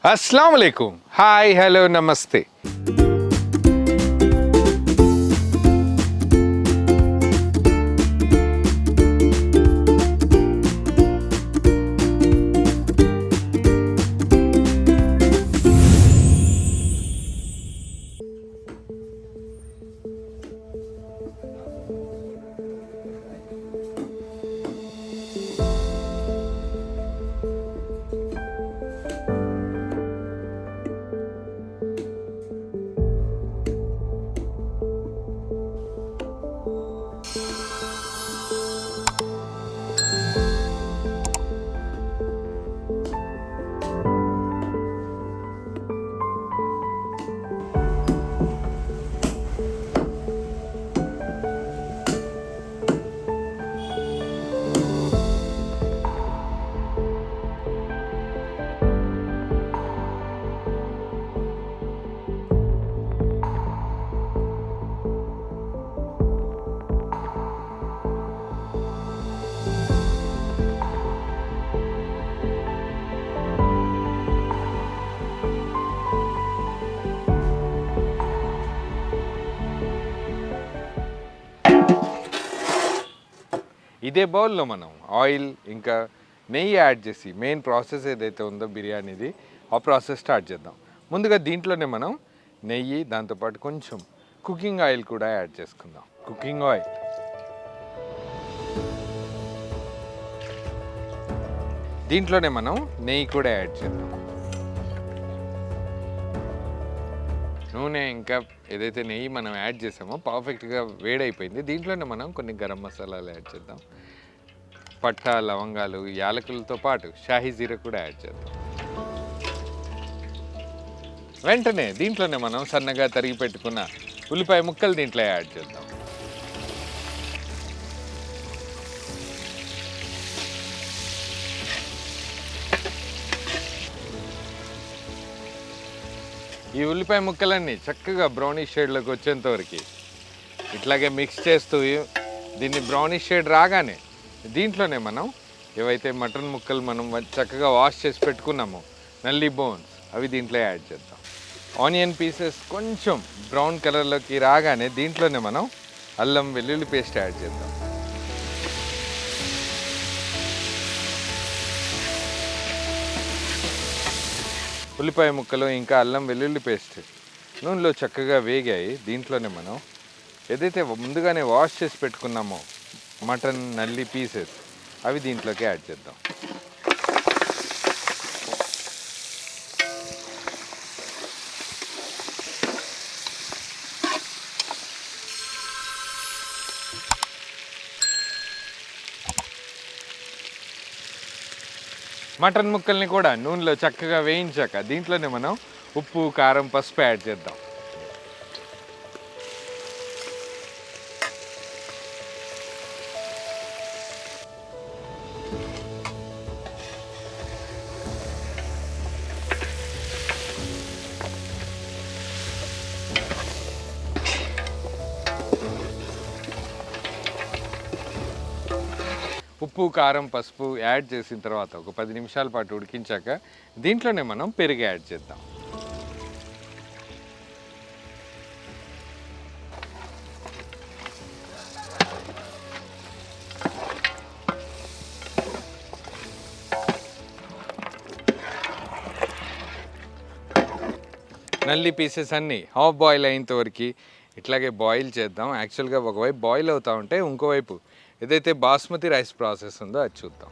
अस्सलाम वालेकुम, hi hello नमस्ते। ఇదే బౌల్లో మనం ఆయిల్ ఇంకా నెయ్యి యాడ్ చేసి మెయిన్ ప్రాసెస్ ఏదైతే ఉందో బిర్యానీది ఆ ప్రాసెస్ స్టార్ట్ చేద్దాం. ముందుగా దీంట్లోనే మనం నెయ్యి దాంతోపాటు కొంచెం కుకింగ్ ఆయిల్ కూడా యాడ్ చేసుకుందాం. కుకింగ్ ఆయిల్, దీంట్లోనే మనం నెయ్యి కూడా యాడ్ చేద్దాం. నూనె ఇంకా ఏదైతే నెయ్యి మనం యాడ్ చేసామో పర్ఫెక్ట్గా వేడైపోయింది. దీంట్లోనే మనం కొన్ని గరం మసాలాలు యాడ్ చేద్దాం. పట్టా, లవంగాలు, యాలకులతో పాటు షాహీ జీరా కూడా యాడ్ చేద్దాం. వెంటనే దీంట్లోనే మనం సన్నగా తరిగి పెట్టుకున్న ఉల్లిపాయ ముక్కలు దీంట్లో యాడ్ చేద్దాం. ఈ ఉల్లిపాయ ముక్కలన్నీ చక్కగా బ్రౌనిష్ షేడ్లోకి వచ్చేంత వరకు ఇట్లాగే మిక్స్ చేస్తూ దీన్ని బ్రౌనిష్ షేడ్ రాగానే దీంట్లోనే మనం ఏవైతే మటన్ ముక్కలు మనం చక్కగా వాష్ చేసి పెట్టుకున్నామో నల్లి బోన్స్ అవి దీంట్లో యాడ్ చేద్దాం. ఆనియన్ పీసెస్ కొంచెం బ్రౌన్ కలర్లోకి రాగానే దీంట్లోనే మనం అల్లం వెల్లుల్లి పేస్ట్ యాడ్ చేద్దాం. ఉల్లిపాయ ముక్కలు ఇంకా అల్లం వెల్లుల్లి పేస్ట్ నూనెలో చక్కగా వేగాయి. దీంట్లోనే మనం ఏదైతే ముందుగానే వాష్ చేసి పెట్టుకున్నామో మటన్ నల్లి పీసెస్ అవి దీంట్లోకి యాడ్ చేద్దాం. మటన్ ముక్కల్ని కూడా నూనెలో చక్కగా వేయించాక దీంట్లోనే మనం ఉప్పు, కారం, పసుపు యాడ్ చేద్దాం. ఉప్పు, కారం, పసుపు యాడ్ చేసిన తర్వాత ఒక 10 నిమిషాల పాటు ఉడికించాక దీంట్లోనే మనం పెరుగు యాడ్ చేద్దాం. నల్లి పీసెస్ అన్నీ హాఫ్ బాయిల్ అయ్యేంత వరకు ఇట్లాగే బాయిల్ చేద్దాం. యాక్చువల్గా ఒకవైపు బాయిల్ అవుతూ ఉంటే ఇంకోవైపు ఏదైతే బాస్మతి రైస్ ప్రాసెస్ ఉందో అది చూద్దాం.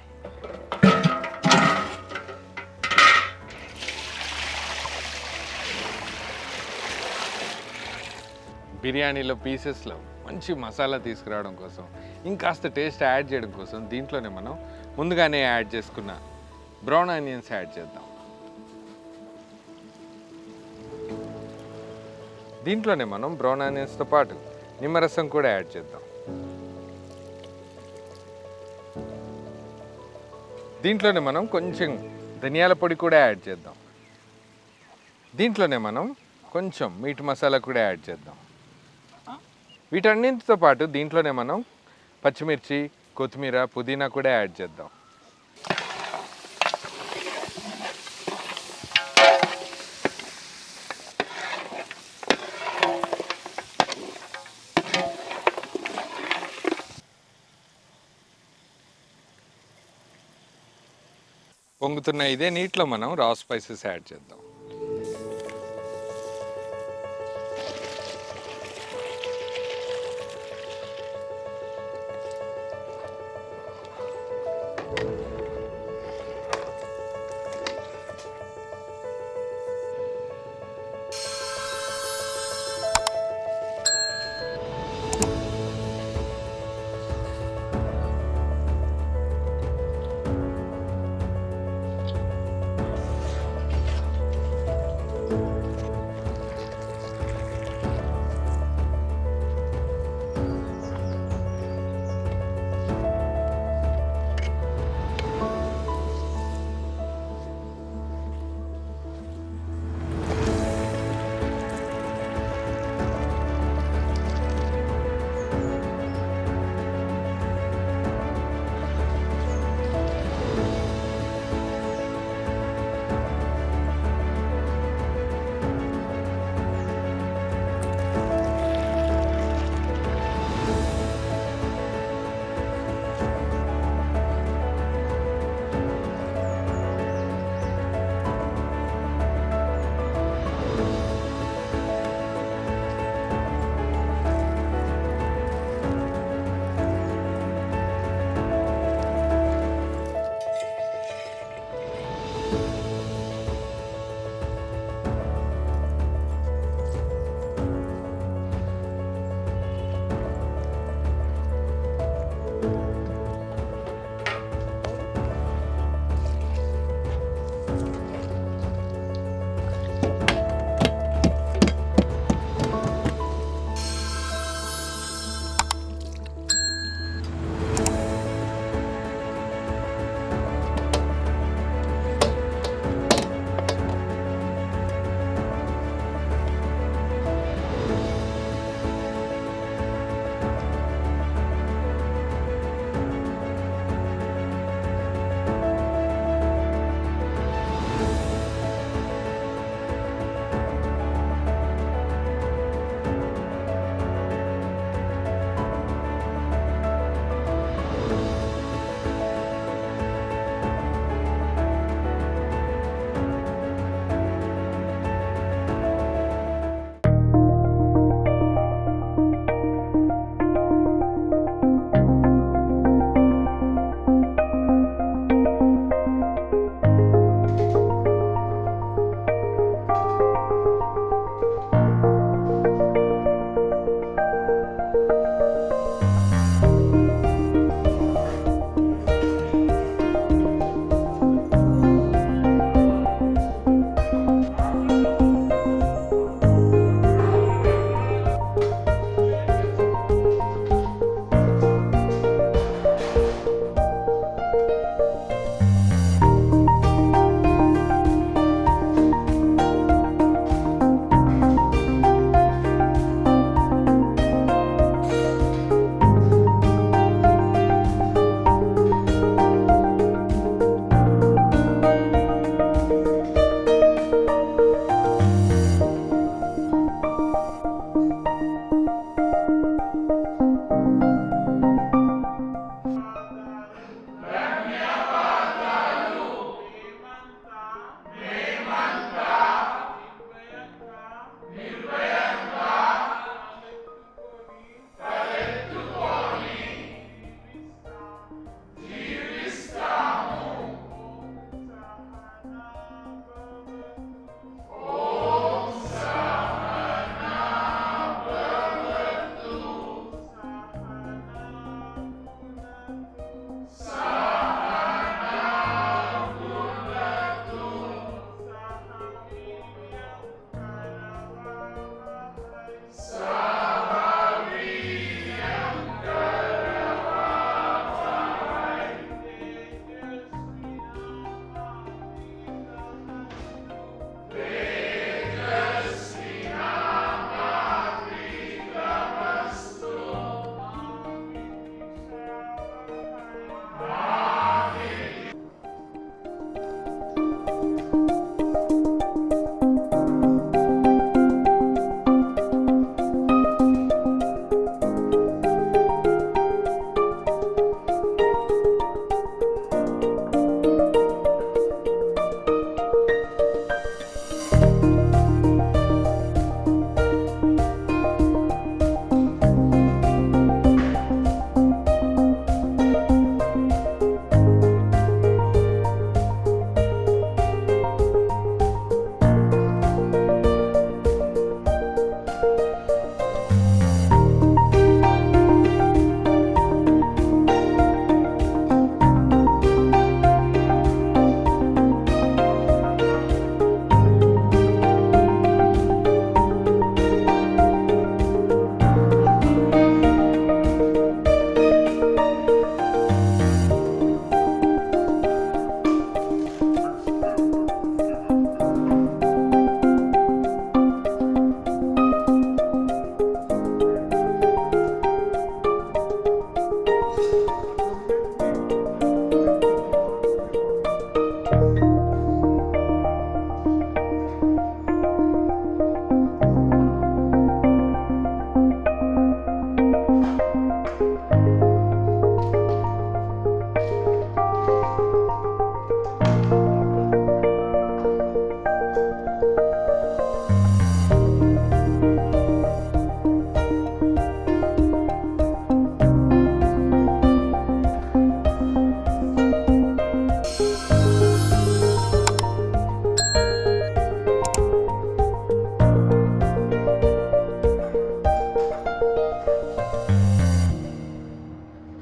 బిర్యానీలో పీసెస్లో మంచి మసాలా తీసుకురావడం కోసం ఇంకాస్త టేస్ట్ యాడ్ చేయడం కోసం దీంట్లోనే మనం ముందుగానే యాడ్ చేసుకున్న బ్రౌన్ ఆనియన్స్ యాడ్ చేద్దాం. దీంట్లోనే మనం బ్రౌన్ ఆనియన్స్తో పాటు నిమ్మరసం కూడా యాడ్ చేద్దాం. దీంట్లోనే మనం కొంచెం ధనియాల పొడి కూడా యాడ్ చేద్దాం. దీంట్లోనే మనం కొంచెం మీట్ మసాలా కూడా యాడ్ చేద్దాం. వీటన్నింటితో పాటు దీంట్లోనే మనం పచ్చిమిర్చి, కొత్తిమీర, పుదీనా కూడా యాడ్ చేద్దాం. పొంగుతున్న ఇదే నీటిలో మనం రా స్పైసెస్ యాడ్ చేద్దాం.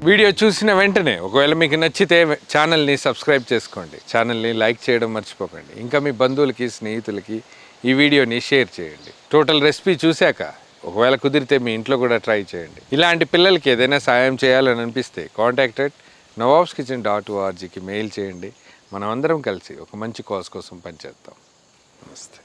వీడియో చూసిన వెంటనే ఒకవేళ మీకు నచ్చితే ఛానల్ని సబ్స్క్రైబ్ చేసుకోండి, ఛానల్ని లైక్ చేయడం మర్చిపోకండి. ఇంకా మీ బంధువులకి స్నేహితులకి ఈ వీడియోని షేర్ చేయండి. టోటల్ రెసిపీ చూశాక ఒకవేళ కుదిరితే మీ ఇంట్లో కూడా ట్రై చేయండి. ఇలాంటి పిల్లలకి ఏదైనా సాయం చేయాలని అనిపిస్తే contact@nawabskitchen.orgకి మెయిల్ చేయండి. మనం అందరం కలిసి ఒక మంచి కాజ్ కోసం పనిచేద్దాం. నమస్తే.